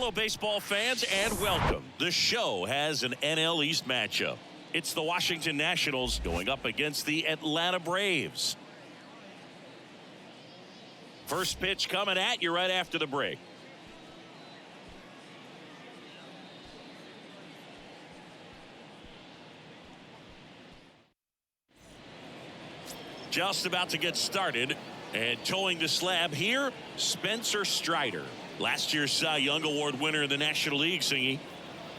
Hello, baseball fans, and welcome. The show has an NL East matchup. It's the Washington Nationals going up against the Atlanta Braves. First pitch coming at you right after the break. Just about to get started, and towing the slab here, Spencer Strider. Last year's Cy Young Award winner in the National League, Singy.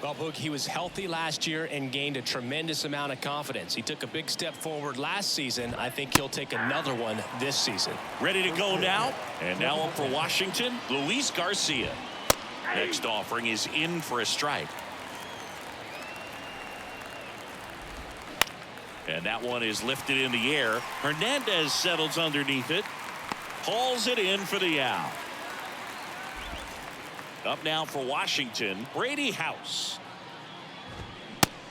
Well, Boog, he was healthy last year and gained a tremendous amount of confidence. He took a big step forward last season. I think he'll take another one this season. Ready to go now, and now up for Washington, Luis Garcia. Next offering is in for a strike. And that one is lifted in the air. Hernandez settles underneath it. Hauls it in for the out. Up now for Washington, Brady House.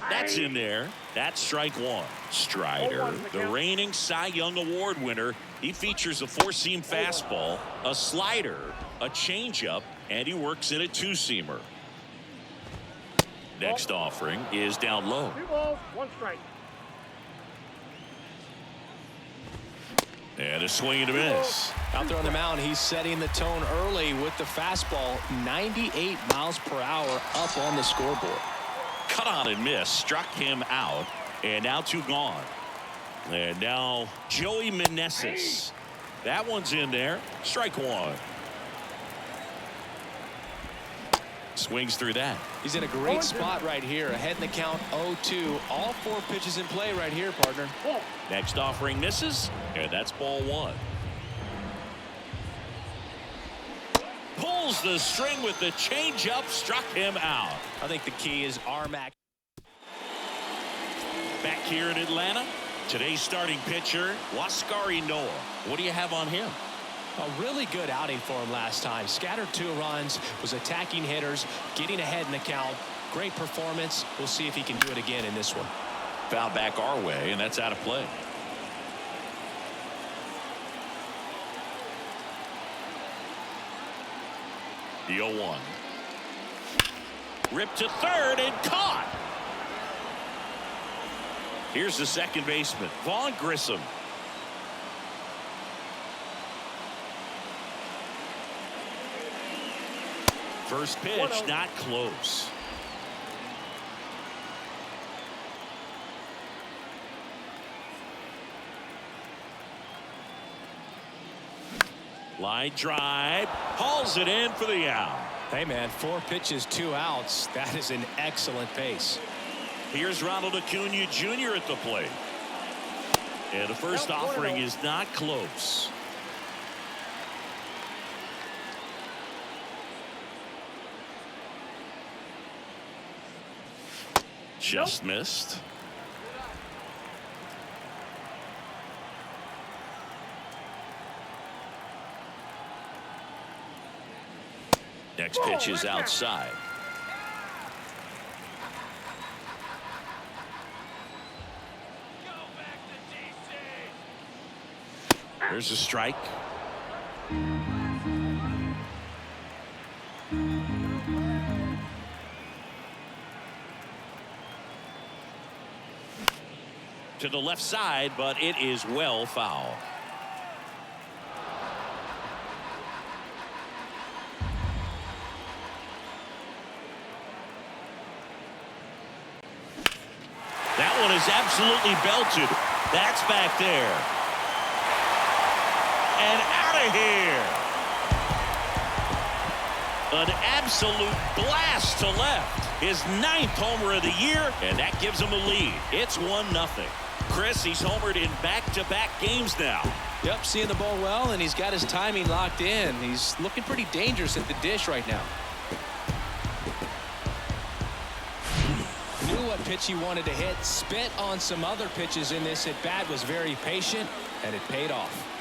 That's in there. That's strike one. Strider, the reigning Cy Young Award winner. He features a four-seam fastball, a slider, a changeup, and he works in a two-seamer. Next offering is down low. 2 balls, 1 strike. And a swing and a miss. Out there on the mound, he's setting the tone early with the fastball. 98 miles per hour up on the scoreboard. Cut on and miss. Struck him out. And now 2 gone. And now Joey Meneses. That one's in there. Strike 1. Swings through that. He's in a great spot right here. Ahead in the count 0-2. All 4 pitches in play right here, partner. Next offering misses, and that's ball 1. Pulls the string with the changeup, struck him out. I think the key is arm action. Back here in Atlanta, today's starting pitcher, Teoscar Noah. What do you have on him? A really good outing for him last time. Scattered 2 runs, was attacking hitters, getting ahead in the count. Great performance. We'll see if he can do it again in this one. Foul back our way, and that's out of play. The 0-1. Ripped to third and caught. Here's the second baseman, Vaughn Grissom. First pitch, not close. Line drive, hauls it in for the out. Hey, man, 4 pitches, 2 outs. That is an excellent pace. Here's Ronald Acuna Jr. at the plate. And the first offering is not close. Just missed. Next pitch is outside. There's a strike. To the left side, but it is well foul. That one is absolutely belted. That's back there. And out of here. An absolute blast to left. His 9th homer of the year, and that gives him a lead. It's 1-0. Chris, he's homered in back-to-back games now. Yep, seeing the ball well, and he's got his timing locked in. He's looking pretty dangerous at the dish right now. Knew what pitch he wanted to hit. Spit on some other pitches in this at bat. Was very patient, and it paid off.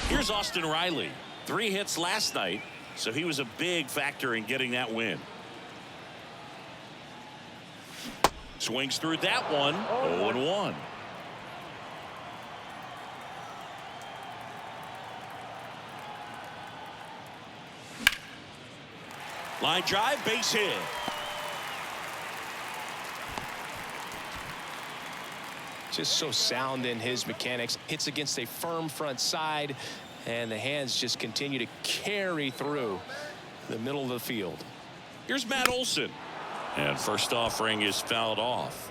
Here's Austin Riley. 3 hits last night, so he was a big factor in getting that win. Swings through that one. 0-1. Line drive, base hit. Just so sound in his mechanics. Hits against a firm front side, and the hands just continue to carry through the middle of the field. Here's Matt Olson. And first offering is fouled off.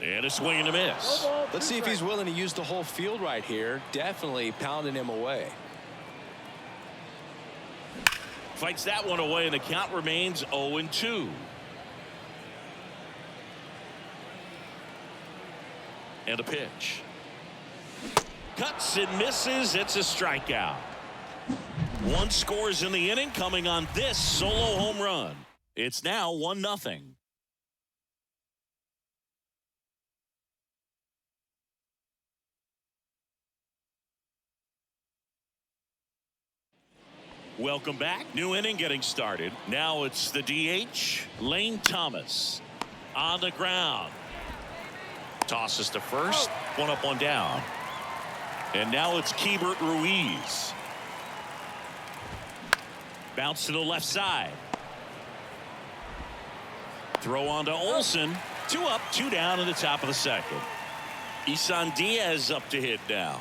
And a swing and a miss. Let's see if he's willing to use the whole field right here. Definitely pounding him away. Fights that one away, and the count remains 0-2. And a pitch. Cuts and misses. It's a strikeout. One scores in the inning, coming on this solo home run. It's now 1-0. Welcome back. New inning getting started. Now it's the DH, Lane Thomas. On the ground. Tosses to first. One up, one down. And now it's Keibert Ruiz. Bounce to the left side. Throw on to Olson. 2 up, 2 down in the top of the second. Isan Diaz up to hit now.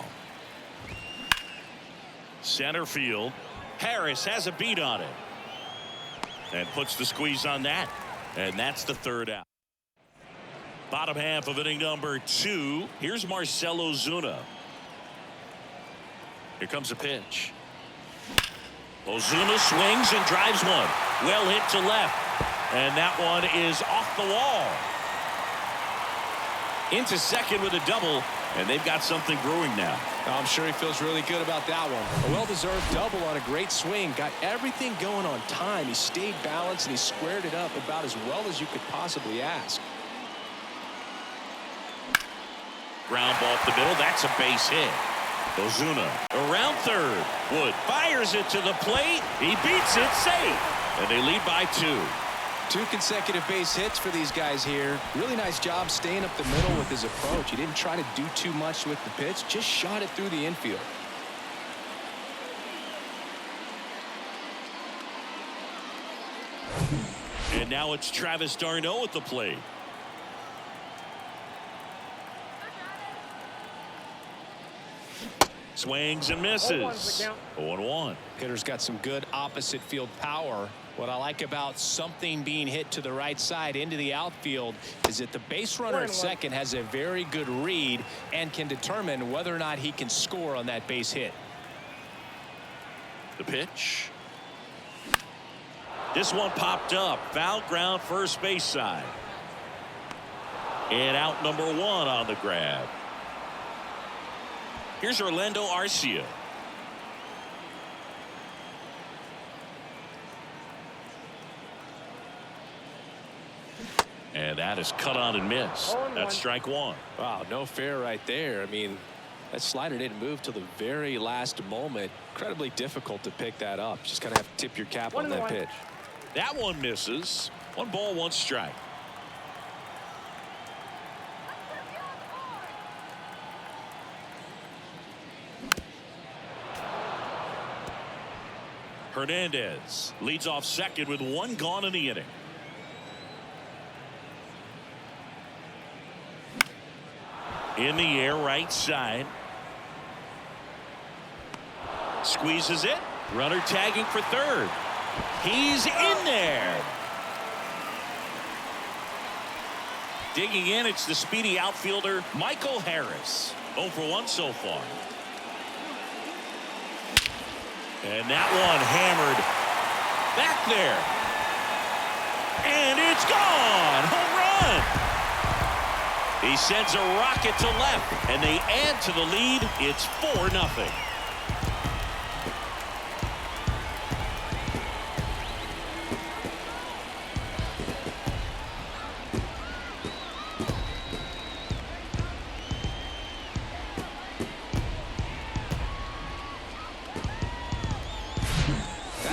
Center field. Harris has a beat on it. And puts the squeeze on that. And that's the third out. Bottom half of inning number 2. Here's Marcell Ozuna. Here comes a pitch. Ozuna swings and drives one. Well hit to left. And that one is off the wall. Into second with a double. And they've got something brewing now. I'm sure he feels really good about that one. A well-deserved double on a great swing. Got everything going on time. He stayed balanced and he squared it up about as well as you could possibly ask. Ground ball up the middle. That's a base hit. Ozuna around third. Wood fires it to the plate. He beats it safe. And they lead by 2. 2 consecutive base hits for these guys here. Really nice job staying up the middle with his approach. He didn't try to do too much with the pitch. Just shot it through the infield. And now it's Travis d'Arnaud at the plate. Swings and misses. 0-1. Hitter's got some good opposite field power. What I like about something being hit to the right side into the outfield is that the base runner at second has a very good read and can determine whether or not he can score on that base hit. The pitch. This one popped up. Foul ground first base side. And out number 1 on the grab. Here's Orlando Arcia. And that is cut on and missed. That's strike 1. Wow, no fair right there. I mean, that slider didn't move till the very last moment. Incredibly difficult to pick that up. Just gotta have to tip your cap on that pitch. That one misses. 1 ball, 1 strike. Hernandez leads off second with 1 gone in the inning. In the air, right side. Squeezes it. Runner tagging for third. He's in there. Digging in, it's the speedy outfielder, Michael Harris. 0 for 1 so far. And that one hammered back there. And it's gone. Home run. He sends a rocket to left, and they add to the lead. It's 4-0.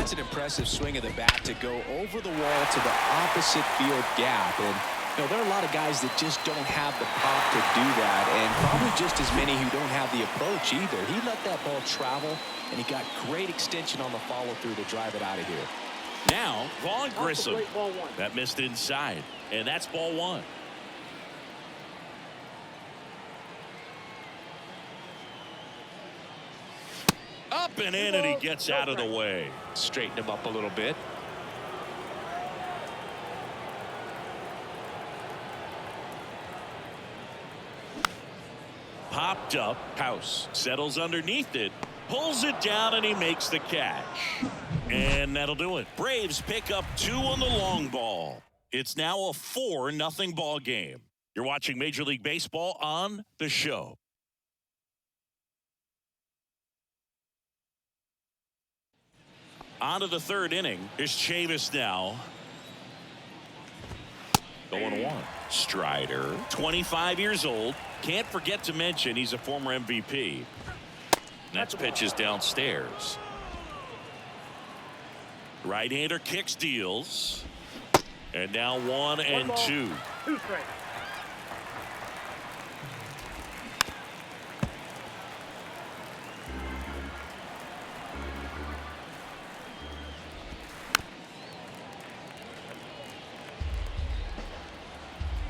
That's an impressive swing of the bat to go over the wall to the opposite field gap. And there are a lot of guys that just don't have the pop to do that, and probably just as many who don't have the approach either. He let that ball travel, and he got great extension on the follow-through to drive it out of here. Now, Vaughn Grissom. That missed inside, and that's ball one. Up and in, and he gets out of the way. Straighten him up a little bit. Popped up. House settles underneath it, pulls it down, and he makes the catch. And that'll do it. Braves pick up 2 on the long ball. It's now a 4-0 ball game. You're watching Major League Baseball on The Show. On to the third inning. Here's Chavis now. 0-1. Strider, 25 years old. Can't forget to mention he's a former MVP. That's pitches downstairs. Right-hander kicks, deals. And now 1-2. 2 strikes.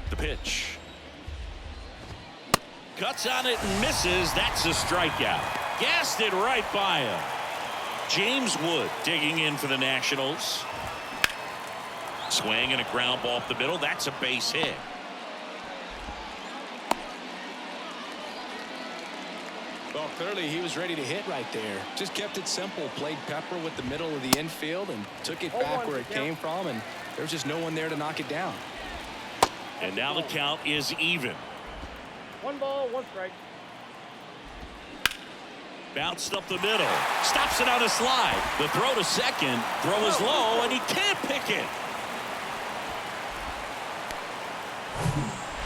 The pitch. Cuts on it and misses. That's a strikeout. Gassed it right by him. James Wood digging in for the Nationals. Swing and a ground ball up the middle. That's a base hit. Well, clearly he was ready to hit right there. Just kept it simple. Played pepper with the middle of the infield and took it back where it came from. And there was just no one there to knock it down. And now the count is even. 1 ball, 1 strike. Bounced up the middle. Stops it on a slide. The throw to second. Throw is low, and he can't pick it.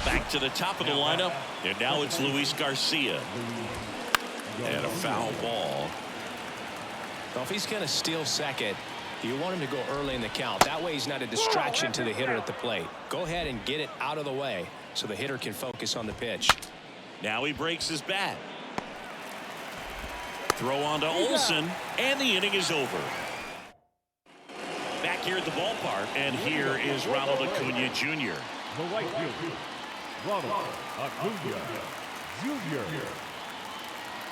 Back to the top of the lineup. And now it's Luis Garcia. And a foul ball. Well, if he's going to steal second, you want him to go early in the count. That way he's not a distraction to the hitter at the plate. Go ahead and get it out of the way so the hitter can focus on the pitch. Now he breaks his bat. Throw on to Olsen, and the inning is over. Back here at the ballpark, and here is Ronald Acuna Jr. The right fielder, Ronald Acuna Jr.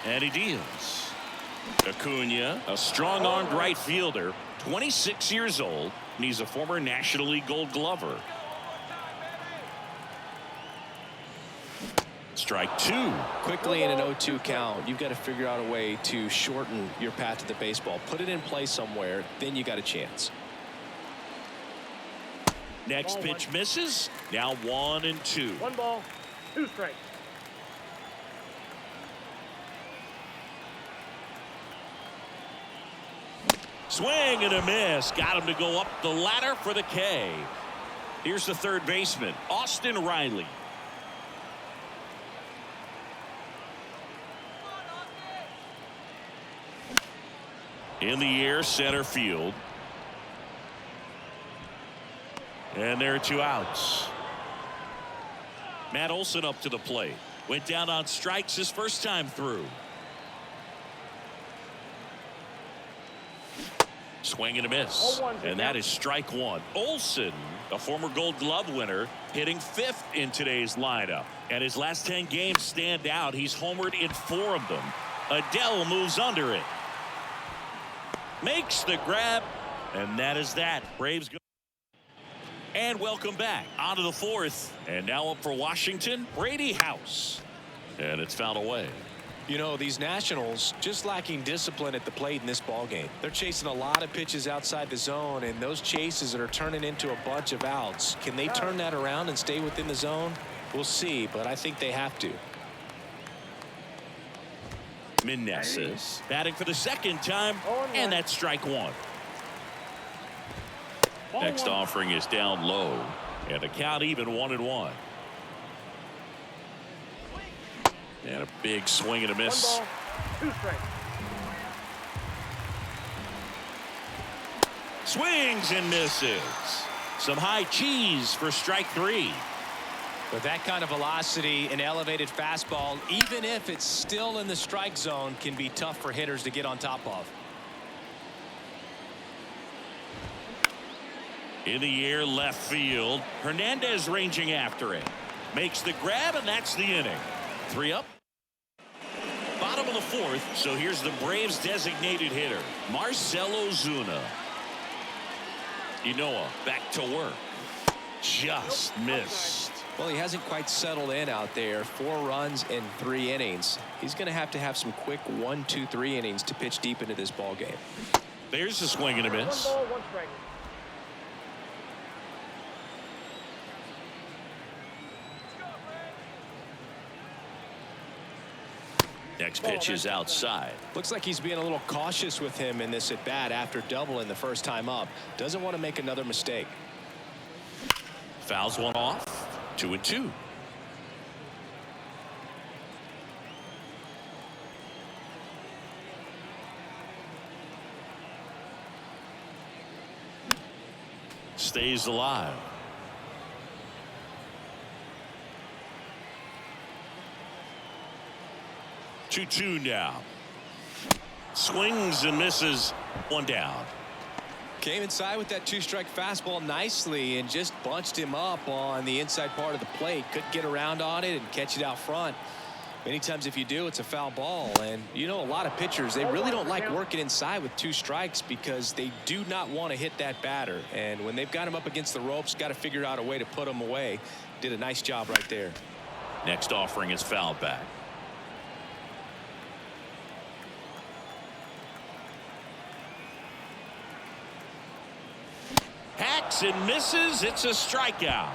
And he deals. Acuna, a strong-armed right fielder, 26 years old, and he's a former National League Gold Glover. Strike 2. Quickly in an 0-2 count, you've got to figure out a way to shorten your path to the baseball. Put it in play somewhere, then you got a chance. Next pitch misses. Now 1-2. 1 ball, 2 strikes. Swing and a miss. Got him to go up the ladder for the K. Here's the third baseman, Austin Riley. In the air, center field. And there are 2 outs. Matt Olson up to the plate. Went down on strikes his first time through. Swing and a miss. And that is strike 1. Olson, a former Gold Glove winner, hitting 5th in today's lineup. And his last 10 games stand out. He's homered in 4 of them. Adele moves under it. Makes the grab. And that is that. Braves go. And welcome back. On to the 4th. And now up for Washington, Brady House. And it's fouled away. You know, these Nationals just lacking discipline at the plate in this ballgame. They're chasing a lot of pitches outside the zone, and those chases that are turning into a bunch of outs. Can they turn that around and stay within the zone? We'll see, but I think they have to. Meneses batting for the second time, and that's strike 1. Next offering is down low, and the count even 1-1. And a big swing and a miss. 1 ball, 2 strikes. Swings and misses. Some high cheese for strike 3. With that kind of velocity, an elevated fastball, even if it's still in the strike zone, can be tough for hitters to get on top of. In the air, left field. Hernandez ranging after it. Makes the grab, and that's the inning. 3 up. Bottom of the 4th, so here's the Braves' designated hitter, Marcell Ozuna. Ynoa back to work. Just missed. Well, he hasn't quite settled in out there. 4 runs in 3 innings. He's going to have some quick 1, 2, 3 innings to pitch deep into this ball game. There's a swing and a miss. 1 ball, 1 strike. Next pitch is outside. Looks like he's being a little cautious with him in this at bat after doubling the first time up. Doesn't want to make another mistake. Fouls one off. 2-2. Stays alive. Two now. Swings and misses. 1 down. Came inside with that 2-strike fastball nicely and just bunched him up on the inside part of the plate. Couldn't get around on it and catch it out front. Many times if you do, it's a foul ball. And you know, a lot of pitchers, they really don't like working inside with 2 strikes because they do not want to hit that batter. And when they've got him up against the ropes, got to figure out a way to put him away. Did a nice job right there. Next offering is fouled back. Hacks and misses. It's a strikeout.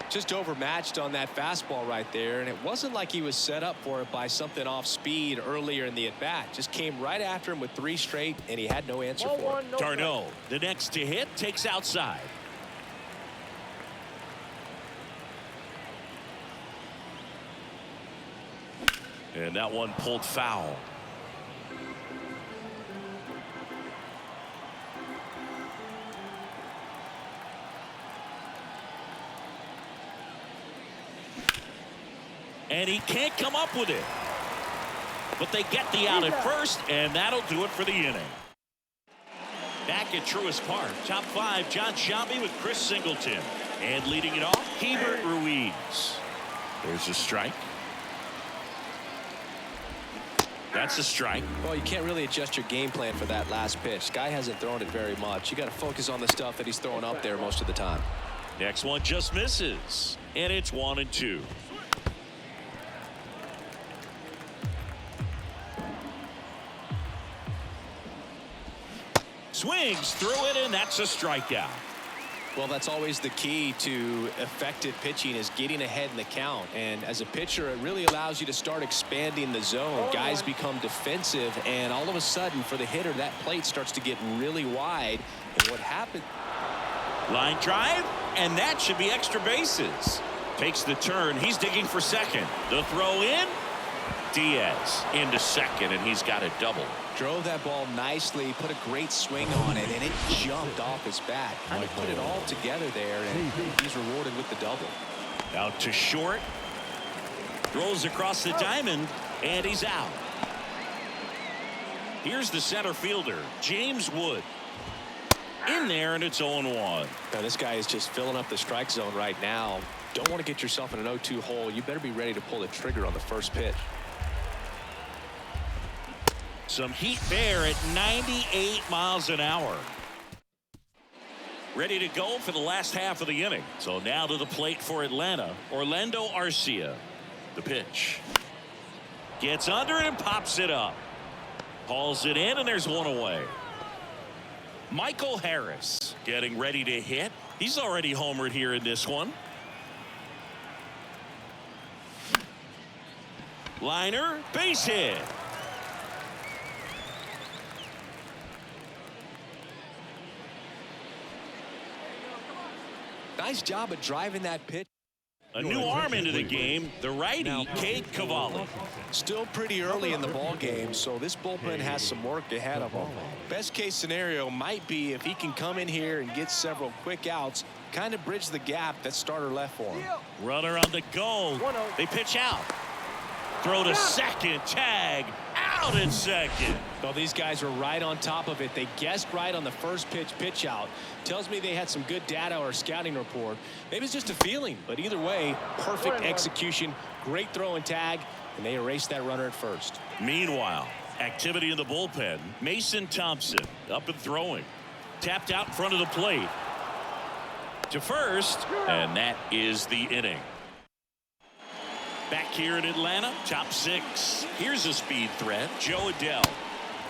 Just overmatched on that fastball right there, and it wasn't like he was set up for it by something off speed earlier in the at-bat. Just came right after him with 3 straight, and he had no answer for it. Darno, the next to hit, takes outside. And that one pulled foul. And he can't come up with it. But they get the out at first, and that'll do it for the inning. Back at Truist Park, top 5, John Sciambi with Chris Singleton. And leading it off, Keibert Ruiz. There's a strike. That's a strike. Well, you can't really adjust your game plan for that last pitch. Guy hasn't thrown it very much. You got to focus on the stuff that he's throwing up there most of the time. Next one just misses. And it's 1-2. Swings through it, and that's a strikeout. Well, that's always the key to effective pitching, is getting ahead in the count. And as a pitcher, it really allows you to start expanding the zone. Guys become defensive, and all of a sudden, for the hitter, that plate starts to get really wide. And what happened? Line drive, and that should be extra bases. Takes the turn. He's digging for second. The throw in. Diaz into second, and he's got a double. Drove that ball nicely, put a great swing on it, and it jumped off his bat. Kind of put it all together there, and he's rewarded with the double. Out to short. Throws across the diamond, and he's out. Here's the center fielder, James Wood. In there, and it's 0-1. Now, this guy is just filling up the strike zone right now. Don't want to get yourself in an 0-2 hole. You better be ready to pull the trigger on the first pitch. Some heat there at 98 miles an hour. Ready to go for the last half of the inning. So now to the plate for Atlanta, Orlando Arcia. The pitch. Gets under it and pops it up. Hauls it in, and there's one away. Michael Harris getting ready to hit. He's already homered here in this one. Liner, base hit. Nice job of driving that pitch. A new arm into the game, the righty, Cade Cavalli. Still pretty early in the ball game, so this bullpen has some work ahead of him. Best case scenario might be if he can come in here and get several quick outs, kind of bridge the gap that starter left for him. Runner on the go. They pitch out. Throw to second. Tag. Out at second. Well, these guys were right on top of it. They guessed right on the first pitch out. Tells me they had some good data or scouting report. Maybe it's just a feeling, but either way, perfect execution, great throw and tag, and they erased that runner at first. Meanwhile, activity in the bullpen. Mason Thompson up and throwing. Tapped out in front of the plate. To first, and that is the inning. Back here in Atlanta, top 6. Here's a speed threat, Joe Adell.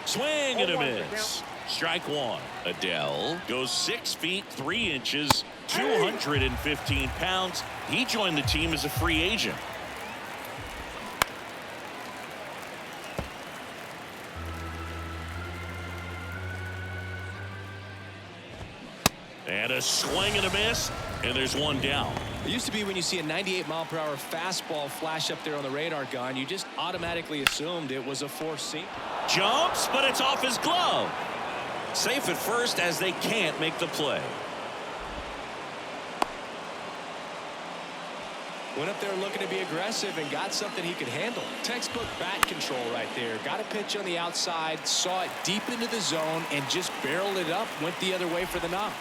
Swing and a miss. Strike 1. Adell goes 6 feet 3 inches, 215 pounds. He joined the team as a free agent. And a swing and a miss, and there's one down. It used to be when you see a 98-mile-per-hour fastball flash up there on the radar gun, you just automatically assumed it was a four-seam. Jumps, but it's off his glove. Safe at first as they can't make the play. Went up there looking to be aggressive and got something he could handle. Textbook bat control right there. Got a pitch on the outside, saw it deep into the zone, and just barreled it up, went the other way for the knock.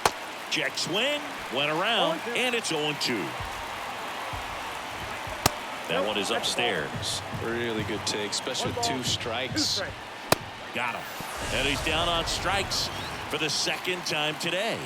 Check swing, went around, and it's 0-2. That one is upstairs. Really good take, especially with 2 strikes. Got him. And he's down on strikes for the second time today.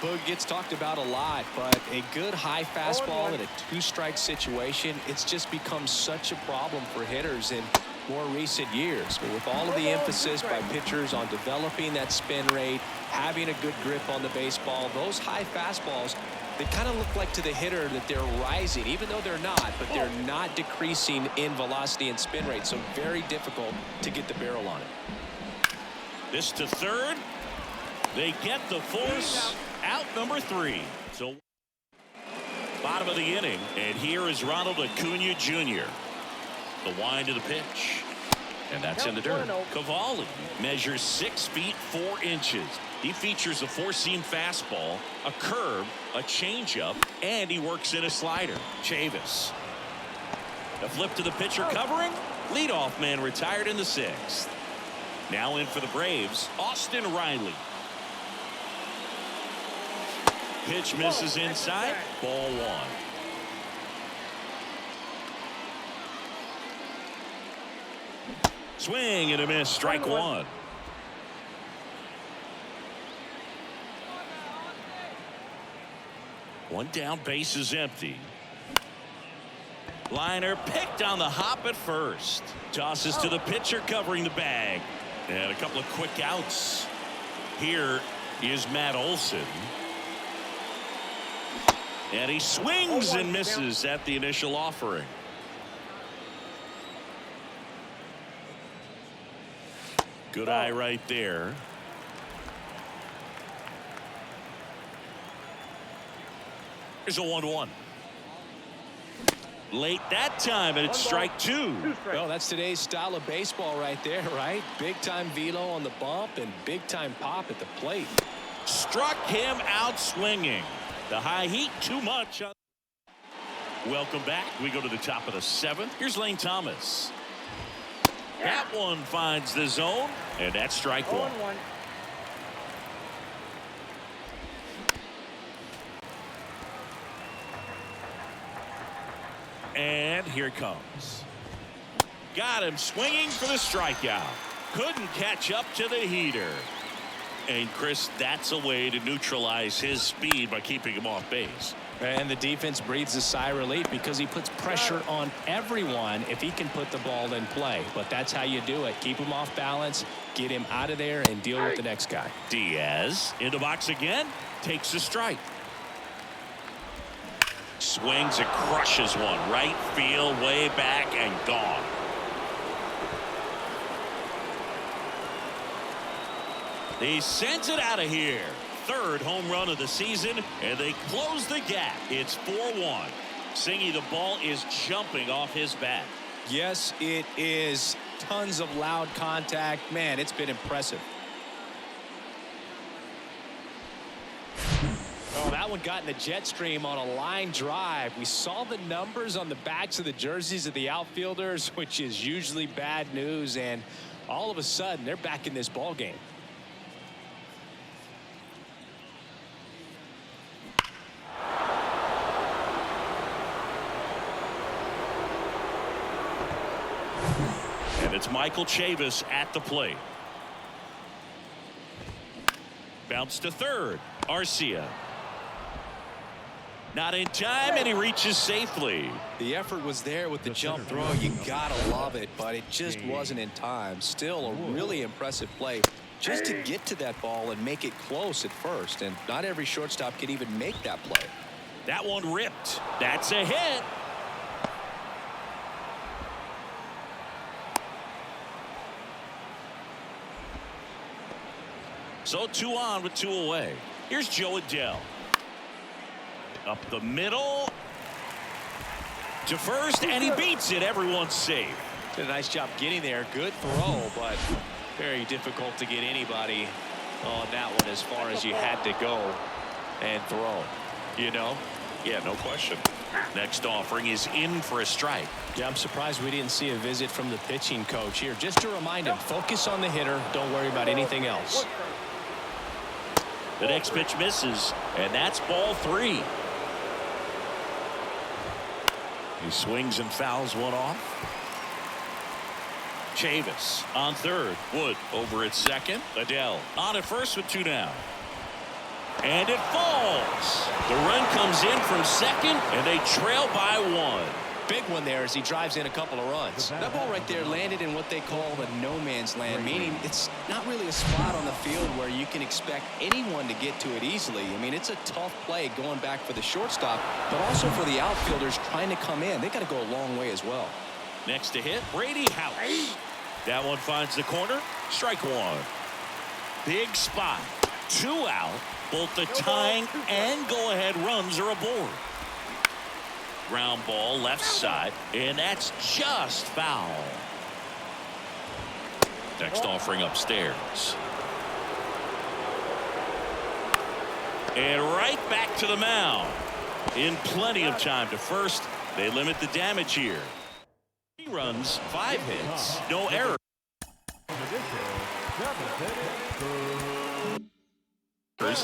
Boog gets talked about a lot, but a good high fastball in a 2-strike situation, it's just become such a problem for hitters in more recent years. But with all of the emphasis by pitchers on developing that spin rate, having a good grip on the baseball, those high fastballs, they kind of look like to the hitter that they're rising, even though they're not, but they're not decreasing in velocity and spin rate, so very difficult to get the barrel on it. This to third. They get the force. Out number 3. So bottom of the inning, and here is Ronald Acuna Jr. The wind of the pitch, and that's in the dirt. Cavalli measures 6 feet 4 inches. He features a 4-seam fastball, a curve, a changeup, and he works in a slider. Chavis. A flip to the pitcher covering. Leadoff man retired in the 6th. Now in for the Braves, Austin Riley. Pitch misses inside. Ball 1. Swing and a miss. Strike 1. One down, base is empty. Liner picked on the hop at first. Tosses to the pitcher covering the bag. And a couple of quick outs. Here is Matt Olson. And he swings and misses at the initial offering. Good eye right there. Here's a 1-1. Late that time, and it's strike 2. Well, that's today's style of baseball right there, right? Big time velo on the bump and big time pop at the plate. Struck him out swinging. The high heat too much. Welcome back. We go to the top of the 7th. Here's Lane Thomas. That one finds the zone, and that's strike 1. And here it comes. Got him swinging for the strikeout. Couldn't catch up to the heater. And Chris, that's a way to neutralize his speed by keeping him off base. And the defense breathes a sigh of relief because he puts pressure on everyone if he can put the ball in play. But that's how you do it. Keep him off balance, get him out of there, and deal with the next guy. Diaz in the box again, takes a strike. Swings and crushes one. Right field, way back, and gone. He sends it out of here. 3rd home run of the season, and they close the gap. It's 4-1. Singy, the ball is jumping off his bat. Yes, it is. Tons of loud contact. Man, it's been impressive. Oh, that one got in the jet stream on a line drive. We saw the numbers on the backs of the jerseys of the outfielders, which is usually bad news, and all of a sudden they're back in this ball game. And it's Michael Chavis at the plate. Bounce to third. Garcia. Not in time, and he reaches safely. The effort was there with the jump throw. You gotta love it, but it just wasn't in time. Still a really impressive play just to get to that ball and make it close at first. And not every shortstop can even make that play. That one ripped. That's a hit. So 2 on with 2 away. Here's Joe Adell. Up the middle to first, and he beats it. Everyone's safe. Did a nice job getting there. Good throw, but very difficult to get anybody on that one as far as you had to go and throw. You know? Yeah, no question. Next offering is in for a strike. Yeah, I'm surprised we didn't see a visit from the pitching coach here. Just to remind him, focus on the hitter. Don't worry about anything else. The next pitch misses, and that's ball 3. He swings and fouls one off. Chavis on third. Wood over at second. Adell on at first with 2 down. And it falls. The run comes in from second, and they trail by 1. Big one there as he drives in a couple of runs. That ball right there landed in what they call the no man's land, meaning it's not really a spot on the field where you can expect anyone to get to it easily. I mean, it's a tough play going back for the shortstop, but also for the outfielders trying to come in. They got to go a long way as well. Next to hit, Brady House. That one finds the corner. Strike 1. Big spot. 2 out. Both the tying and go-ahead runs are aboard. Ground ball left side, and that's just foul. Next offering upstairs. And right back to the mound. In plenty of time to first. They limit the damage here. 3 runs, 5 hits, no error.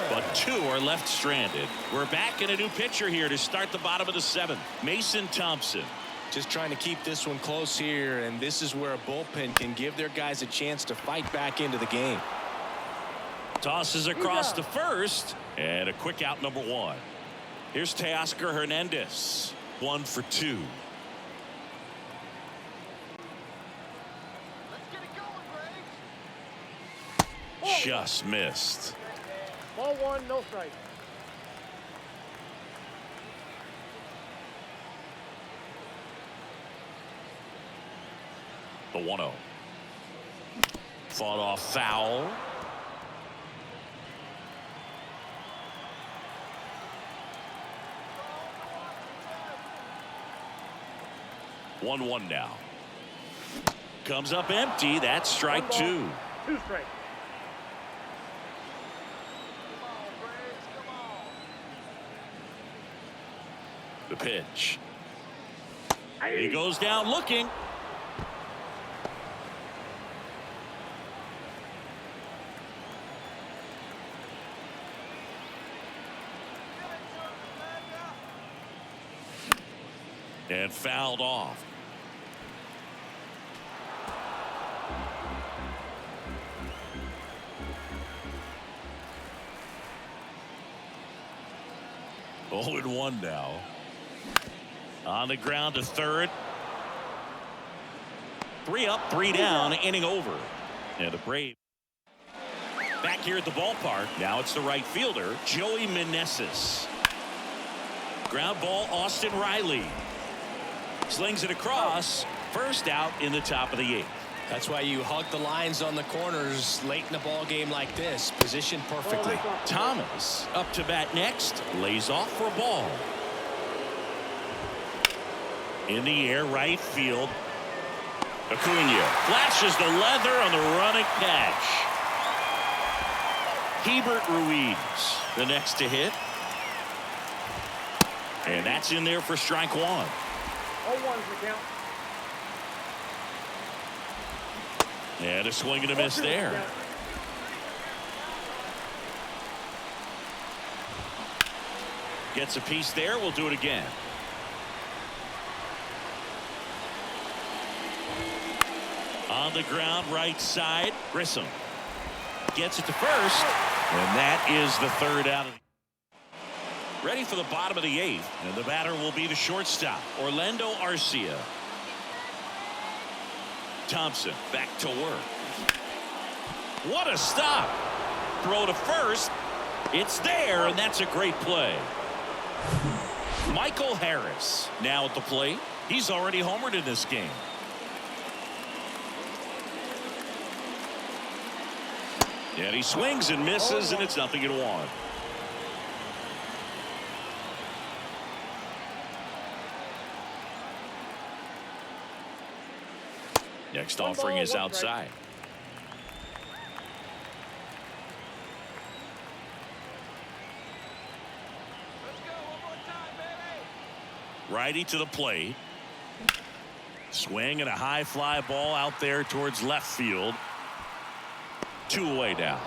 But 2 are left stranded. We're back in a new pitcher here to start the bottom of the 7th. Mason Thompson. Just trying to keep this one close here, and this is where a bullpen can give their guys a chance to fight back into the game. Tosses across to first, and a quick out number 1. Here's Teoscar Hernandez. 1 for 2. Just missed. Ball 1, no strike. The 1-0. Fought off foul. One now. Comes up empty. That's strike 2. 2 strikes. The pitch. He goes down looking. And fouled off. Oh, and 1 now. On the ground to third. 3 up, 3 down, inning over. And the Braves back here at the ballpark. Now it's the right fielder, Joey Meneses. Ground ball, Austin Riley. Slings it across. First out in the top of the 8th. That's why you hug the lines on the corners late in the ball game like this. Positioned perfectly. Thomas up to bat next. Lays off for a ball. In the air, right field. Acuna flashes the leather on the running catch. Hebert Ruiz, the next to hit. And that's in there for strike one. 0-1's the count. And a swing and a miss there. Gets a piece there. We'll do it again. On the ground, right side. Grissom gets it to first. And that is the third out. Ready for the bottom of the eighth. And the batter will be the shortstop, Orlando Arcia. Thompson back to work. What a stop. Throw to first. It's there, and that's a great play. Michael Harris now at the plate. He's already homered in this game. And he swings and misses, and it's 0-1. Next offering is outside. Righty to the plate. Swing and a high fly ball out there towards left field. 2 away now.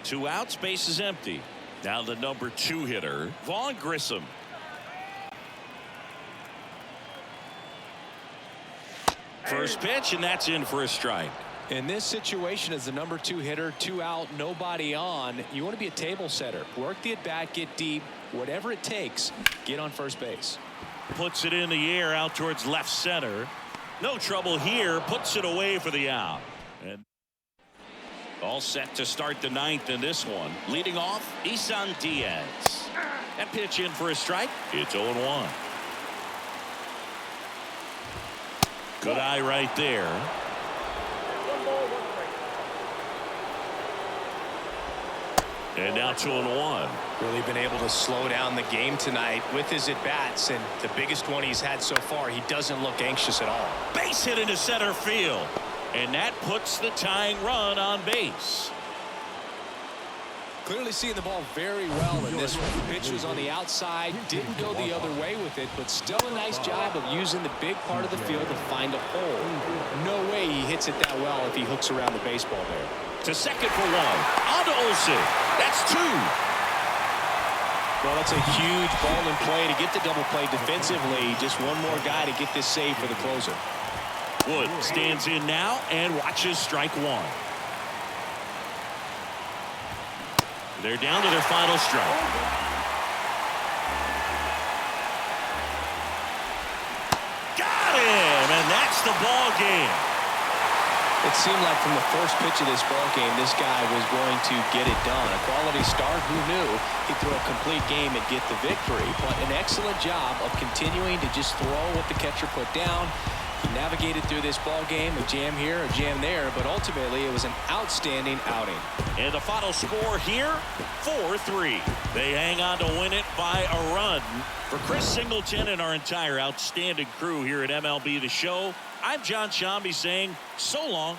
2 outs, base is empty. Now the number 2 hitter, Vaughn Grissom. First pitch, and that's in for a strike. In this situation, as the number 2 hitter, 2 out, nobody on, you want to be a table setter. Work the at bat, get deep, whatever it takes, get on first base. Puts it in the air out towards left center. No trouble here. Puts it away for the out. And all set to start the 9th in this one. Leading off, Isan Diaz. That pitch in for a strike. It's 0-1. Good eye right there. 1 ball, 1 strike. And now 2-1. Really been able to slow down the game tonight with his at-bats, and the biggest one he's had so far, he doesn't look anxious at all. Base hit into center field. And that puts the tying run on base. Clearly seeing the ball very well in this one. The pitch was on the outside, didn't go the other way with it, but still a nice job of using the big part of the field to find a hole. No way he hits it that well if he hooks around the baseball there. To second for 1. On to Olsen. That's 2. Well, that's a huge ball in play to get the double play defensively. Just one more guy to get this save for the closer. Wood stands in now and watches strike 1. They're down to their final strike. Got him, and that's the ball game. It seemed like from the first pitch of this ball game, this guy was going to get it done. A quality start, who knew? He'd throw a complete game and get the victory. But an excellent job of continuing to just throw what the catcher put down. He navigated through this ball game, a jam here, a jam there, but ultimately it was an outstanding outing. And the final score here, 4-3. They hang on to win it by a run. For Chris Singleton and our entire outstanding crew here at MLB The Show, I'm John Shambi saying so long.